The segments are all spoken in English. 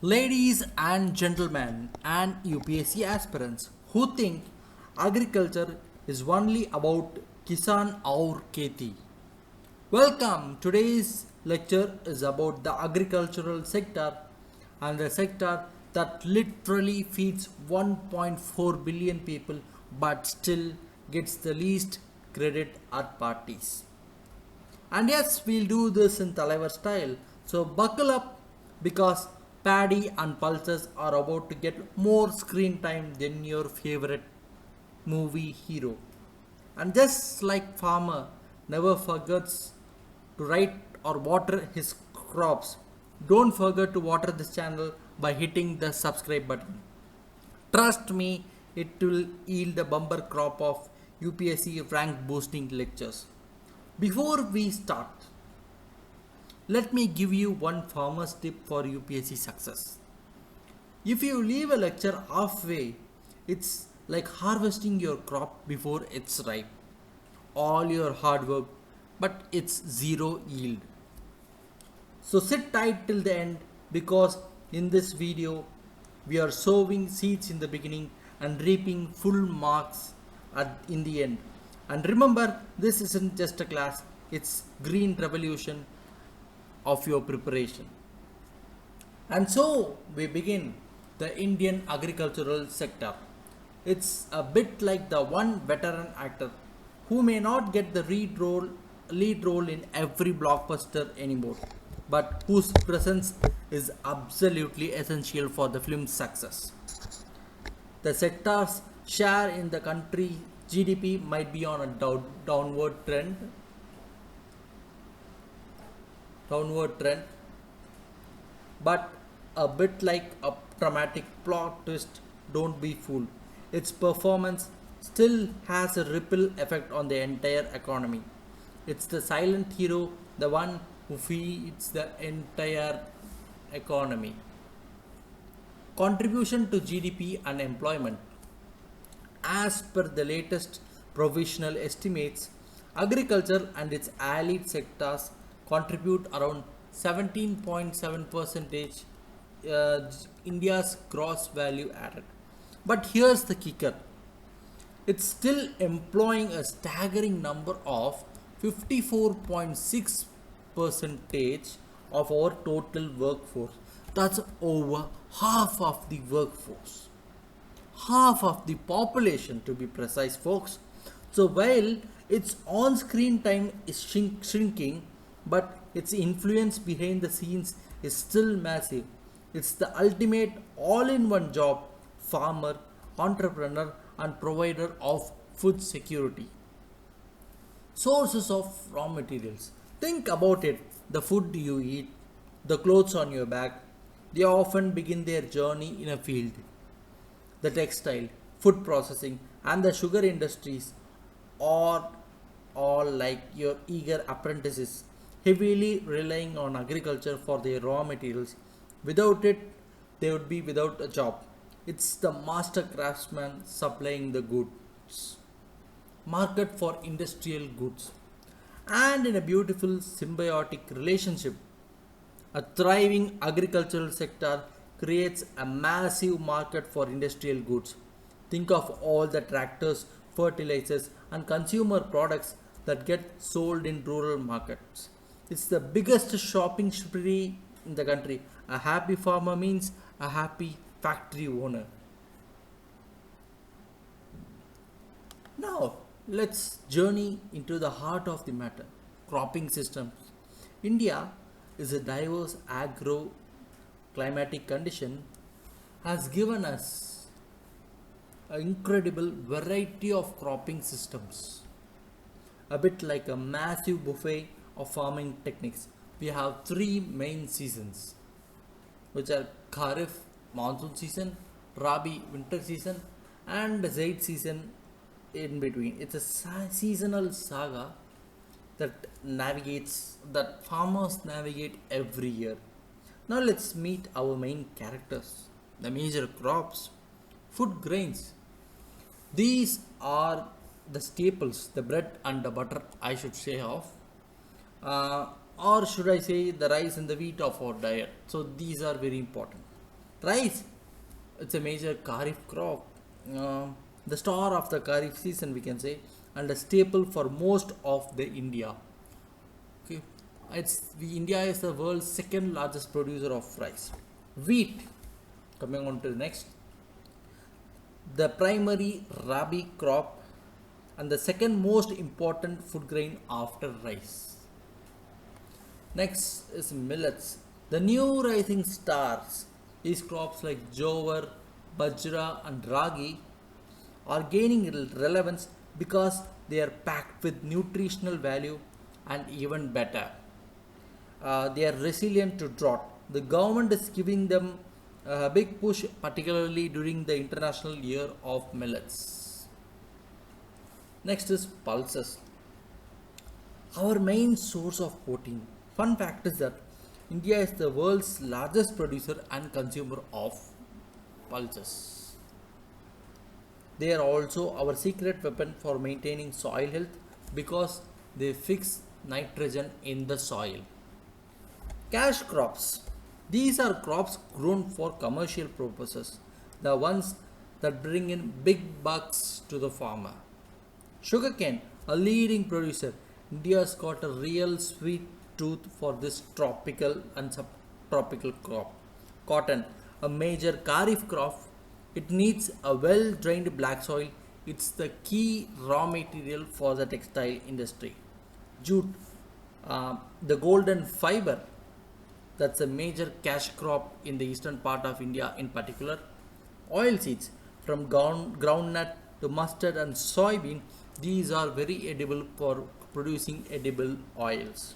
Ladies and gentlemen, and UPSC aspirants who think agriculture is only about Kisan or Keti. Welcome. Today's lecture is about the agricultural sector and the sector that literally feeds 1.4 billion people but still gets the least credit at parties. And yes, we'll do this in Talaivar style. So buckle up because Paddy and Pulses are about to get more screen time than your favorite movie hero. And just like farmer never forgets to write or water his crops, don't forget to water this channel by hitting the subscribe button. Trust me, it will yield a bumper crop of UPSC rank boosting lectures. Before we start, let me give you one farmer's tip for UPSC success. If you leave a lecture halfway, it's like harvesting your crop before it's ripe. All your hard work, but it's zero yield. So sit tight till the end because in this video, we are sowing seeds in the beginning and reaping full marks in the end. And remember, this isn't just a class, it's green revolution of your preparation. And so we begin the Indian agricultural sector. It's a bit like the one veteran actor who may not get the lead role in every blockbuster anymore, but whose presence is absolutely essential for the film's success. The sector's share in the country GDP might be on a downward trend, but a bit like a dramatic plot twist, don't be fooled. Its performance still has a ripple effect on the entire economy. It's the silent hero, the one who feeds the entire economy. Contribution to GDP and employment. As per the latest provisional estimates, agriculture and its allied sectors contribute around 17.7% India's gross value added. But here's the kicker. It's still employing a staggering number of 54.6 percentage of our total workforce. That's over half of the workforce, half of the population to be precise, folks. So while its on screen time is shrinking, but its influence behind the scenes is still massive. It's the ultimate all in one job: farmer, entrepreneur, and provider of food security. Sources of raw materials. Think about it: the food you eat, the clothes on your back, they often begin their journey in a field. The textile, food processing, and the sugar industries are all like your eager apprentices, heavily relying on agriculture for their raw materials. Without it, they would be without a job. It's the master craftsman supplying the goods. Market for industrial goods. And in a beautiful symbiotic relationship, a thriving agricultural sector creates a massive market for industrial goods. Think of all the tractors, fertilizers, and consumer products that get sold in rural markets. It's the biggest shopping spree in the country. A happy farmer means a happy factory owner. Now, let's journey into the heart of the matter: cropping systems. India is a diverse agro climatic condition has given us an incredible variety of cropping systems, a bit like a massive buffet of farming techniques. We have three main seasons, which are Kharif monsoon season, Rabi winter season, and Zaid season in between. It's a seasonal saga that farmers navigate every year. Now let's meet our main characters, the major crops, food grains. These are the staples, the bread and the butter, I should say, of, or should I say, the rice and the wheat of our diet. So these are very important. Rice, it's a major kharif crop, uh, the star of the kharif season, we can say, and a staple for most of the India. Okay, India is the world's second largest producer of rice. Wheat, coming on to the next, the primary rabi crop and the second most important food grain after rice. Next is millets. The new rising stars, these crops like jowar, bajra, and ragi are gaining relevance because they are packed with nutritional value and even better. They are resilient to drought. The government is giving them a big push, particularly during the International Year of Millets. Next is pulses, our main source of protein. Fun fact is that India is the world's largest producer and consumer of pulses. They are also our secret weapon for maintaining soil health because they fix nitrogen in the soil. Cash crops. These are crops grown for commercial purposes, the ones that bring in big bucks to the farmer. Sugarcane, a leading producer, India's got a real sweet tooth for this tropical and subtropical crop. Cotton, a major kharif crop, it needs a well drained black soil. It's the key raw material for the textile industry. Jute, the golden fiber, that's a major cash crop in the eastern part of India in particular. Oil seeds, from groundnut to mustard and soybean, these are very edible for producing edible oils.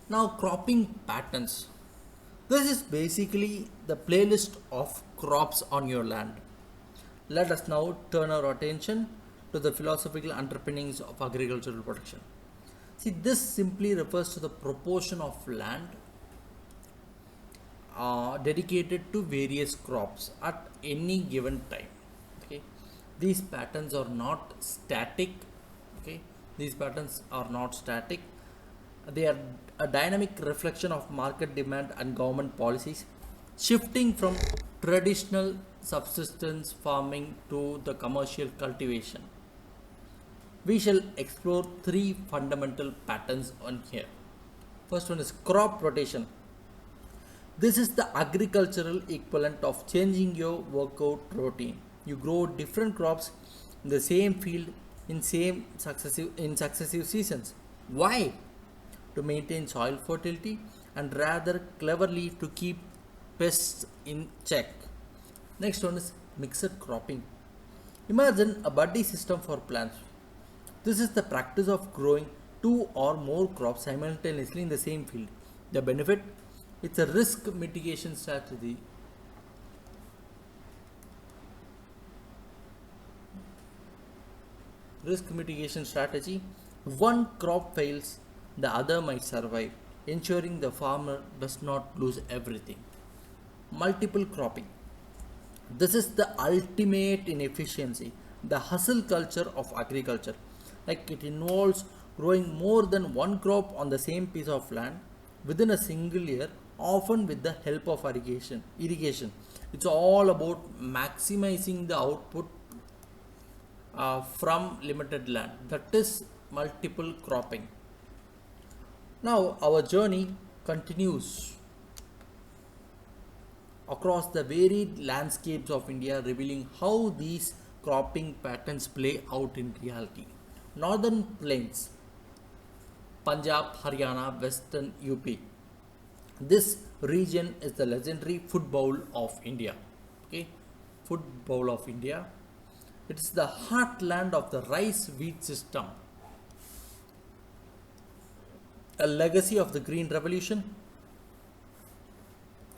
Now, cropping patterns. This is basically the playlist of crops on your land. Let us now turn our attention to the philosophical underpinnings of agricultural production. See, this simply refers to the proportion of land dedicated to various crops at any given time. Okay, these patterns are not static. Okay, these patterns are not static. They are a dynamic reflection of market demand and government policies, shifting from traditional subsistence farming to the commercial cultivation. We shall explore three fundamental patterns on here. First one is crop rotation. This is the agricultural equivalent of changing your workout routine. You grow different crops in the same field in successive seasons. Why? To maintain soil fertility and rather cleverly to keep pests in check. Next one is mixed cropping. Imagine a buddy system for plants. This is the practice of growing two or more crops simultaneously in the same field. The benefit? It's a risk mitigation strategy. Risk mitigation strategy. One crop fails, the other might survive, ensuring the farmer does not lose everything. Multiple cropping. This is the ultimate in efficiency, the hustle culture of agriculture. Like it involves growing more than one crop on the same piece of land within a single year, often with the help of irrigation. It's all about maximizing the output from limited land. That is multiple cropping. Now our journey continues across the varied landscapes of India, revealing how these cropping patterns play out in reality. Northern plains, Punjab, Haryana, Western UP. This region is the legendary food bowl of India. Okay, food bowl of India. It is the heartland of the rice wheat system, a legacy of the Green Revolution.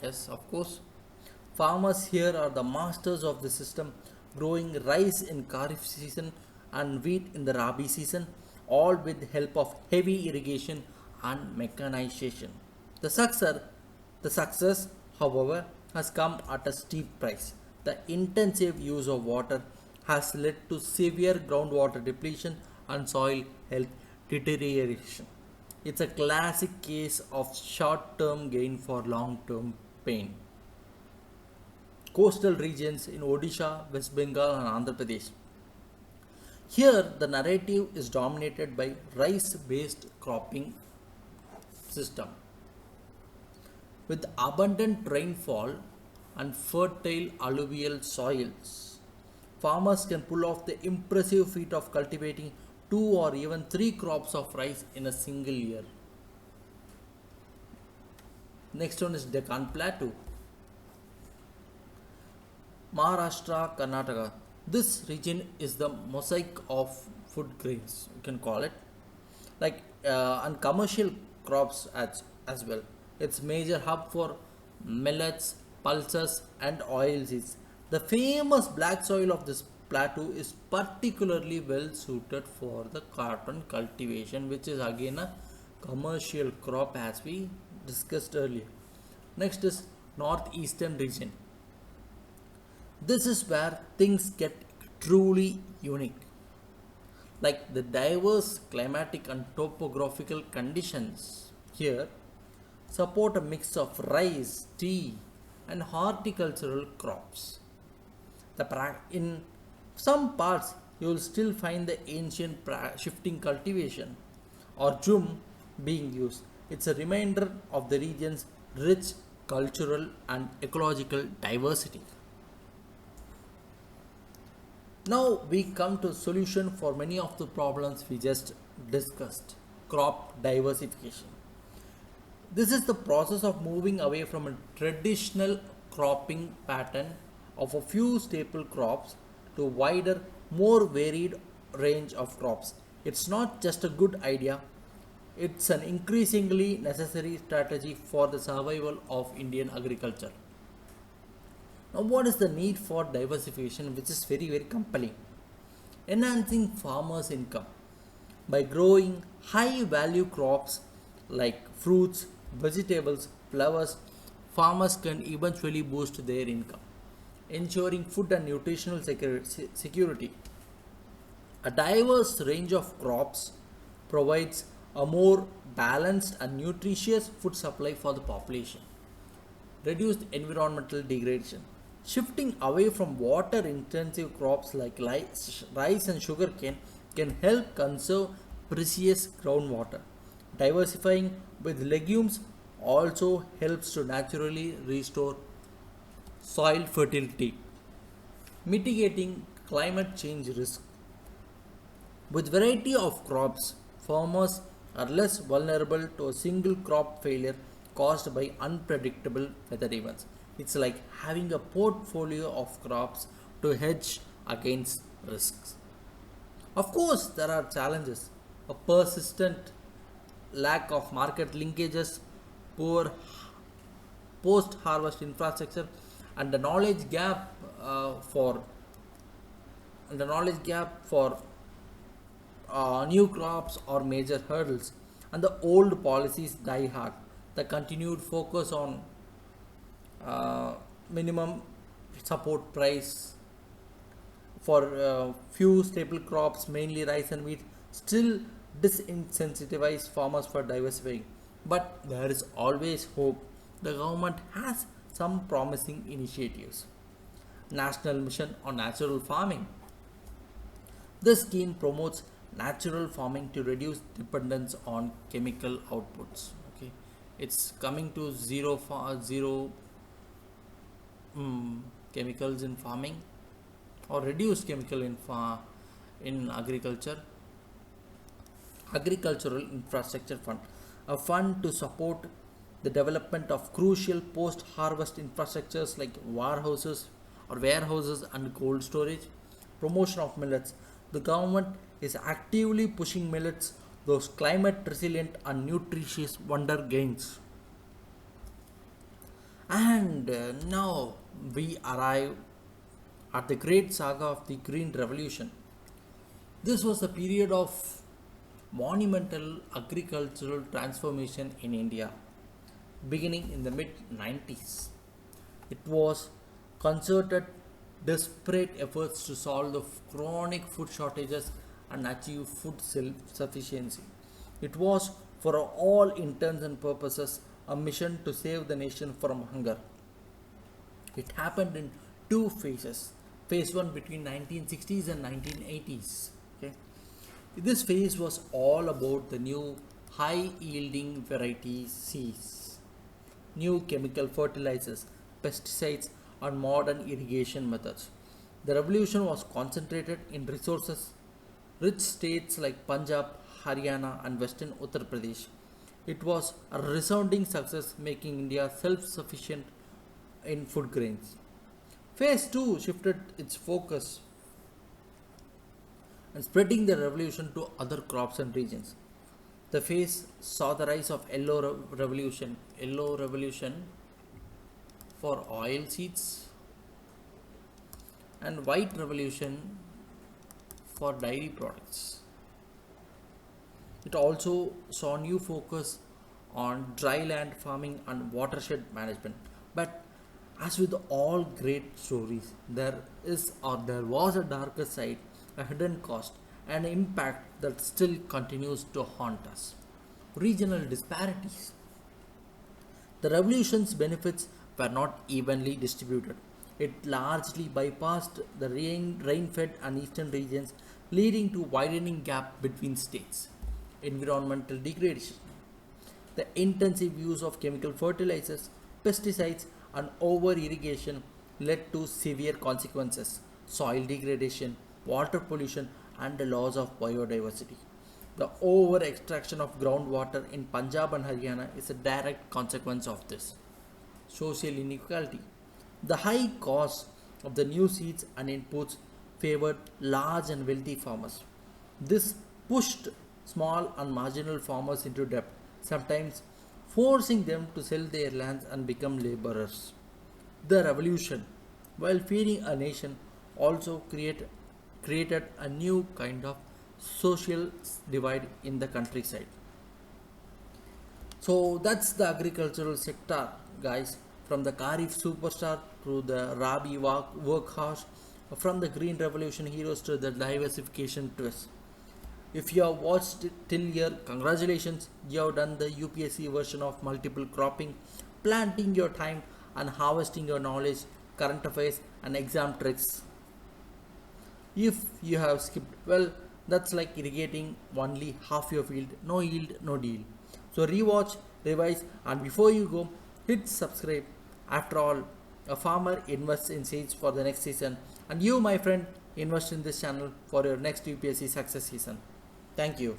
Yes, of course. Farmers here are the masters of the system, growing rice in Kharif season and wheat in the Rabi season, all with help of heavy irrigation and mechanization. The success, however, has come at a steep price. The intensive use of water has led to severe groundwater depletion and soil health deterioration. It's a classic case of short term gain for long term pain. Coastal regions in Odisha, West Bengal, and Andhra Pradesh. Here, the narrative is dominated by rice based cropping system. With abundant rainfall and fertile alluvial soils, farmers can pull off the impressive feat of cultivating two or even three crops of rice in a single year. Next one is Deccan Plateau, Maharashtra, Karnataka. This region is the mosaic of food grains, you can call it, like and commercial crops as well. It's major hub for millets, pulses, and oilseeds. The famous black soil of this plateau is particularly well suited for the cotton cultivation, which is again a commercial crop as we discussed earlier. Next is northeastern region. This is where things get truly unique. Like the diverse climatic and topographical conditions here support a mix of rice, tea, and horticultural crops. In some parts, you will still find the ancient shifting cultivation or jum being used. It's a reminder of the region's rich cultural and ecological diversity. Now we come to solution for many of the problems we just discussed. Crop diversification. This is the process of moving away from a traditional cropping pattern of a few staple crops to a wider, more varied range of crops. It's not just a good idea, it's an increasingly necessary strategy for the survival of Indian agriculture. Now, what is the need for diversification, which is very, very compelling? Enhancing farmers' income by growing high value crops like fruits, vegetables, flowers, farmers can eventually boost their income. Ensuring food and nutritional security. A diverse range of crops provides a more balanced and nutritious food supply for the population. Reduced environmental degradation. Shifting away from water intensive crops like rice and sugarcane can help conserve precious groundwater. Diversifying with legumes also helps to naturally restore soil fertility. Mitigating climate change risk. With variety of crops, farmers are less vulnerable to a single crop failure caused by unpredictable weather events. It's like having a portfolio of crops to hedge against risks. Of course, there are challenges. A persistent lack of market linkages, poor post harvest infrastructure, and the knowledge gap for new crops or major hurdles, and the old policies die hard. The continued focus on minimum support price for few staple crops, mainly rice and wheat, still disincentivize farmers for diversifying. But there is always hope. The government has some promising initiatives. National Mission on Natural Farming. This scheme promotes natural farming to reduce dependence on chemical outputs. Okay, it's coming to zero chemicals in farming or reduce chemical in agriculture. Agricultural Infrastructure Fund, a fund to support the development of crucial post-harvest infrastructures like warehouses and cold storage. Promotion of millets. The government is actively pushing millets, those climate resilient and nutritious wonder gains. And now we arrive at the great saga of the Green Revolution. This was a period of monumental agricultural transformation in India, beginning in the mid 90s. It was concerted, desperate efforts to solve the chronic food shortages and achieve food self sufficiency. It was for all intents and purposes a mission to save the nation from hunger. It happened in two phases. Phase 1 between 1960s and 1980s. Okay. This phase was all about the new high yielding variety seeds, new chemical fertilizers, pesticides, and modern irrigation methods. The revolution was concentrated in resources rich states like Punjab, Haryana, and Western Uttar Pradesh. It was a resounding success, making India self sufficient in food grains. Phase 2 shifted its focus and spreading the revolution to other crops and regions. The phase saw the rise of yellow revolution for oil seeds, and white revolution for dairy products. It also saw new focus on dry land farming and watershed management. But as with all great stories, there was a darker side, a hidden cost, an impact that still continues to haunt us. Regional disparities. The revolution's benefits were not evenly distributed. It largely bypassed the rain-fed and eastern regions, leading to widening gap between states. Environmental degradation. The intensive use of chemical fertilizers, pesticides, and over irrigation led to severe consequences: soil degradation, water pollution, and the loss of biodiversity. The over extraction of groundwater in Punjab and Haryana is a direct consequence of this. Social inequality. The high cost of the new seeds and inputs favored large and wealthy farmers. This pushed small and marginal farmers into debt, sometimes forcing them to sell their lands and become laborers. The revolution, while feeding a nation, also created a new kind of social divide in the countryside. So that's the agricultural sector, guys. From the Kharif superstar to the Rabi workhorse, from the Green Revolution heroes to the diversification twist. If you have watched it till here, congratulations, you have done the UPSC version of multiple cropping, planting your time and harvesting your knowledge, current affairs, and exam tricks. If you have skipped, well, that's like irrigating only half your field, no yield, no deal. So rewatch, revise, and before you go, hit subscribe. After all, a farmer invests in seeds for the next season, and you, my friend, invest in this channel for your next UPSC success season. Thank you.